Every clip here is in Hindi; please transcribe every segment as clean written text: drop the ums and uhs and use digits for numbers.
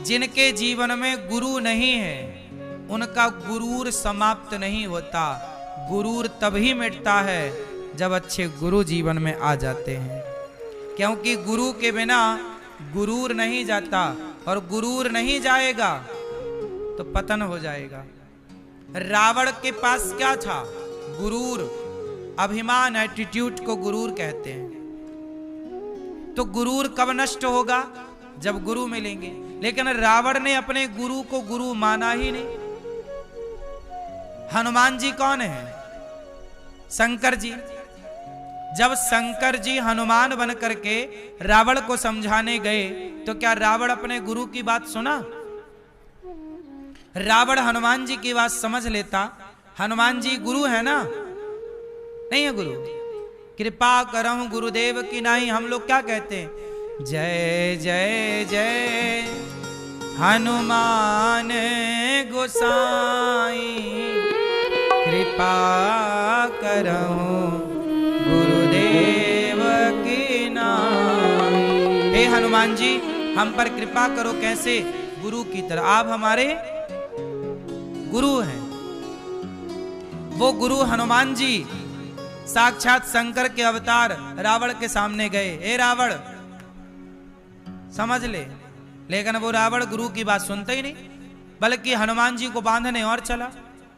जिनके जीवन में गुरु नहीं है उनका गुरूर समाप्त नहीं होता। गुरूर तभी मिटता है जब अच्छे गुरु जीवन में आ जाते हैं, क्योंकि गुरु के बिना गुरूर नहीं जाता, और गुरूर नहीं जाएगा तो पतन हो जाएगा। रावण के पास क्या था? गुरूर, अभिमान, एटीट्यूड को गुरूर कहते हैं। तो गुरूर कब नष्ट होगा? जब गुरु मिलेंगे। लेकिन रावण ने अपने गुरु को गुरु माना ही नहीं। हनुमान जी कौन है? शंकर जी। जब शंकर जी हनुमान बन करके रावण को समझाने गए तो क्या रावण अपने गुरु की बात सुना? रावण हनुमान जी की बात समझ लेता। हनुमान जी गुरु है ना? नहीं है गुरु। कृपा करहु गुरुदेव की नाही। हम लोग क्या कहते हैं? जय जय जय हनुमान गोसाई, कृपा करहु गुरुदेव की नाई। हे हनुमान जी, हम पर कृपा करो। कैसे? गुरु की तरह। आप हमारे गुरु हैं। वो गुरु हनुमान जी साक्षात शंकर के अवतार रावण के सामने गए। हे रावण, समझ ले। लेकिन वो रावण गुरु की बात सुनता ही नहीं, बल्कि हनुमान जी को बांधने और चला।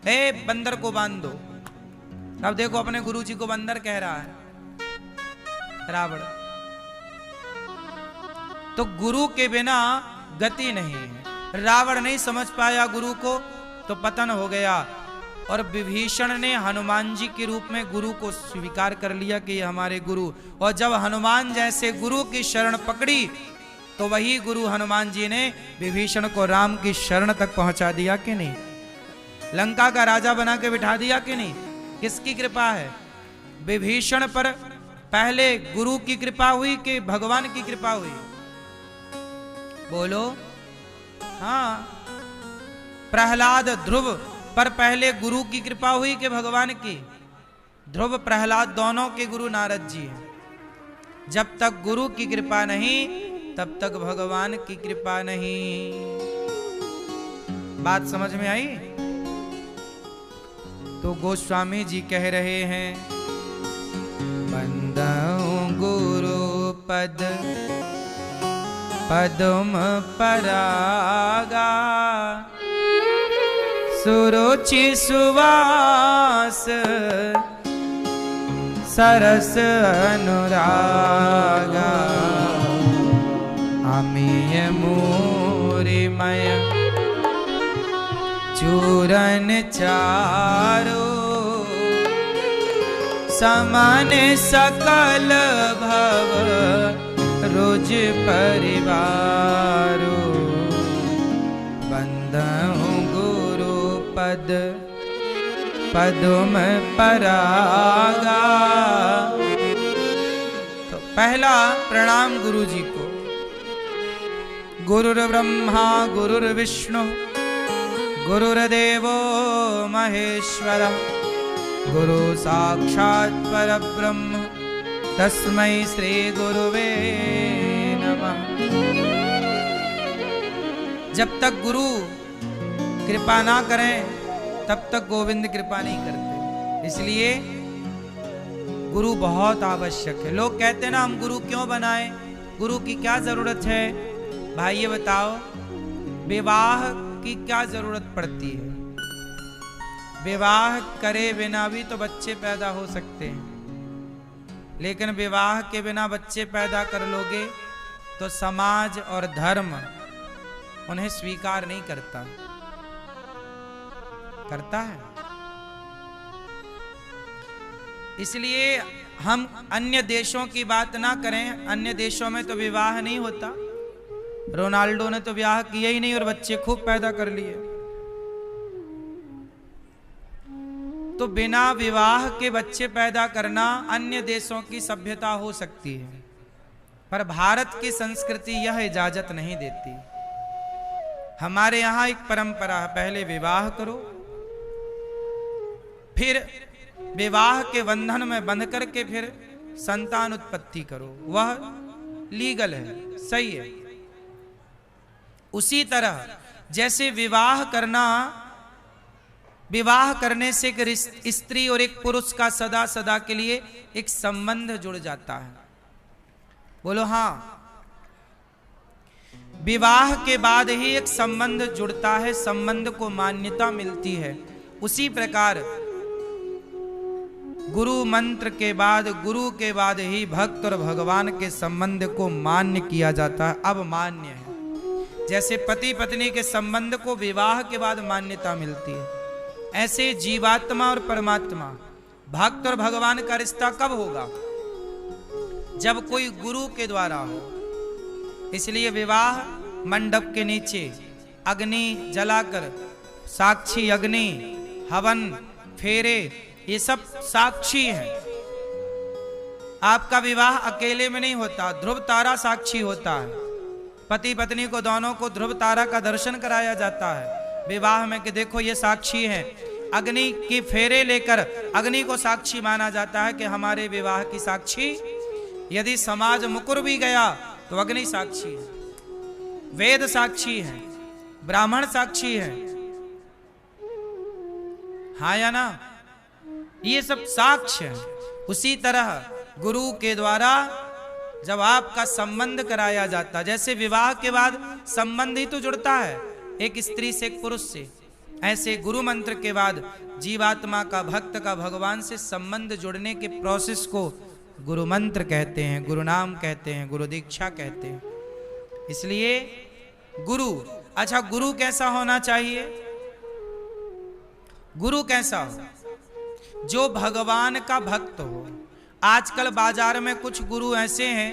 हे बंदर को बांध दो। अब देखो अपने गुरु जी को बंदर कह रहा है रावण। तो गुरु के बिना गति नहीं है। रावण नहीं समझ पाया गुरु को तो पतन हो गया। और विभीषण ने हनुमान जी के रूप में गुरु को स्वीकार कर लिया कि ये हमारे गुरु। और जब हनुमान जैसे गुरु की शरण पकड़ी तो वही गुरु हनुमान जी ने विभीषण को राम की शरण तक पहुंचा दिया कि नहीं? लंका का राजा बना के बिठा दिया कि नहीं? किसकी कृपा है? विभीषण पर पहले गुरु की कृपा हुई कि भगवान की कृपा हुई? बोलो। हाँ, प्रहलाद ध्रुव पर पहले गुरु की कृपा हुई कि भगवान की? ध्रुव प्रहलाद दोनों के गुरु नारद जी हैं। जब तक गुरु की कृपा नहीं तब तक भगवान की कृपा नहीं। बात समझ में आई? तो गोस्वामी जी कह रहे हैं, बंदऊ गुरु पद पदम परागा, सुरुचि सुवास सरस अनुरागा, अमीय मूरिमय चूरन चारो, समान सकल भव रुज परिवारो, बंदहु गुरु पद पदम परागा। तो पहला प्रणाम गुरु जी को। गुरुर्ब्रह्मा गुरुर्विष्णु गुरुर्देवो महेश्वर, गुरु साक्षात् परब्रह्म तस्मै श्री गुरुवे नमः। जब तक गुरु कृपा ना करें तब तक गोविंद कृपा नहीं करते। इसलिए गुरु बहुत आवश्यक है। लोग कहते हैं ना, हम गुरु क्यों बनाएं, गुरु की क्या जरूरत है? भाई ये बताओ, विवाह की क्या जरूरत पड़ती है? विवाह करे बिना भी तो बच्चे पैदा हो सकते हैं, लेकिन विवाह के बिना बच्चे पैदा कर लोगे तो समाज और धर्म उन्हें स्वीकार नहीं करता। करता है? इसलिए हम अन्य देशों की बात ना करें। अन्य देशों में तो विवाह नहीं होता। रोनाल्डो ने तो विवाह किया ही नहीं और बच्चे खूब पैदा कर लिए। तो बिना विवाह के बच्चे पैदा करना अन्य देशों की सभ्यता हो सकती है, पर भारत की संस्कृति यह इजाजत नहीं देती। हमारे यहां एक परंपरा है, पहले विवाह करो, फिर विवाह के बंधन में बंध करके फिर संतान उत्पत्ति करो। वह लीगल है, सही है। उसी तरह जैसे विवाह करने से एक स्त्री और एक पुरुष का सदा सदा के लिए एक संबंध जुड़ जाता है। बोलो हाँ। विवाह के बाद ही एक संबंध जुड़ता है, संबंध को मान्यता मिलती है। उसी प्रकार गुरु मंत्र के बाद, गुरु के बाद ही भक्त और भगवान के संबंध को मान्य किया जाता है। अब मान्य है। जैसे पति पत्नी के संबंध को विवाह के बाद मान्यता मिलती है, ऐसे जीवात्मा और परमात्मा, भक्त और भगवान का रिश्ता कब होगा? जब कोई गुरु के द्वारा हो। इसलिए विवाह मंडप के नीचे अग्नि जलाकर, साक्षी अग्नि, हवन, फेरे, ये सब साक्षी हैं। आपका विवाह अकेले में नहीं होता, ध्रुव तारा साक्षी होता है। पति पत्नी को दोनों को ध्रुव तारा का दर्शन कराया जाता है विवाह में कि देखो ये साक्षी हैं। अग्नि की फेरे लेकर अग्नि को साक्षी माना जाता है कि हमारे विवाह की साक्षी। यदि समाज मुकर भी गया तो अग्नि साक्षी है, वेद साक्षी है, ब्राह्मण साक्षी है। हाँ या ना? ये सब साक्ष्य है। उसी तरह गुरु के द्वारा जब आपका संबंध कराया जाता, जैसे विवाह के बाद संबंध ही तो जुड़ता है एक स्त्री से एक पुरुष से, ऐसे गुरु मंत्र के बाद जीवात्मा का, भक्त का भगवान से संबंध जुड़ने के प्रोसेस को गुरु मंत्र कहते हैं, गुरु नाम कहते हैं, गुरु दीक्षा कहते हैं। इसलिए गुरु, अच्छा गुरु कैसा होना चाहिए? गुरु कैसा हो? जो भगवान का भक्त हो। आजकल बाजार में कुछ गुरु ऐसे हैं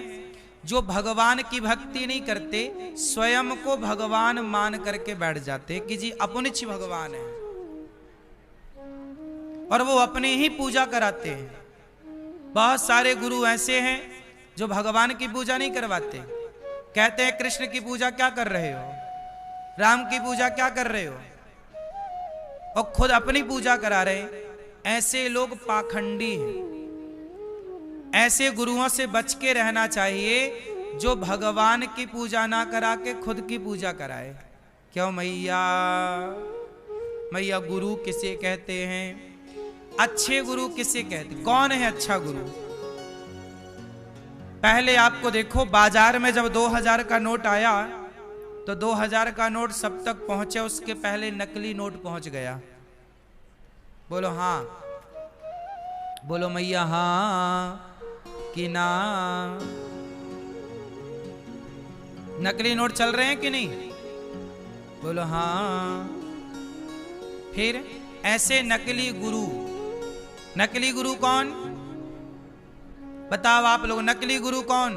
जो भगवान की भक्ति नहीं करते, स्वयं को भगवान मान करके बैठ जाते कि जी अपनिच भगवान है, और वो अपनी ही पूजा कराते हैं। बहुत सारे गुरु ऐसे हैं जो भगवान की पूजा नहीं करवाते, कहते हैं कृष्ण की पूजा क्या कर रहे हो, राम की पूजा क्या कर रहे हो, और खुद अपनी पूजा करा रहे हैं। ऐसे लोग पाखंडी हैं। ऐसे गुरुओं से बच के रहना चाहिए जो भगवान की पूजा ना करा के खुद की पूजा कराए। क्यों मैया? मैया गुरु किसे कहते हैं? अच्छे गुरु किसे कहते? कौन है अच्छा गुरु? पहले आपको देखो, बाजार में जब 2000 का नोट आया तो 2000 का नोट सब तक पहुंचे, उसके पहले नकली नोट पहुंच गया। बोलो हाँ, बोलो मैया हाँ कि ना? नकली नोट चल रहे हैं कि नहीं? बोलो हाँ। फिर ऐसे नकली गुरु, नकली गुरु कौन? बताओ आप लोग, नकली गुरु कौन?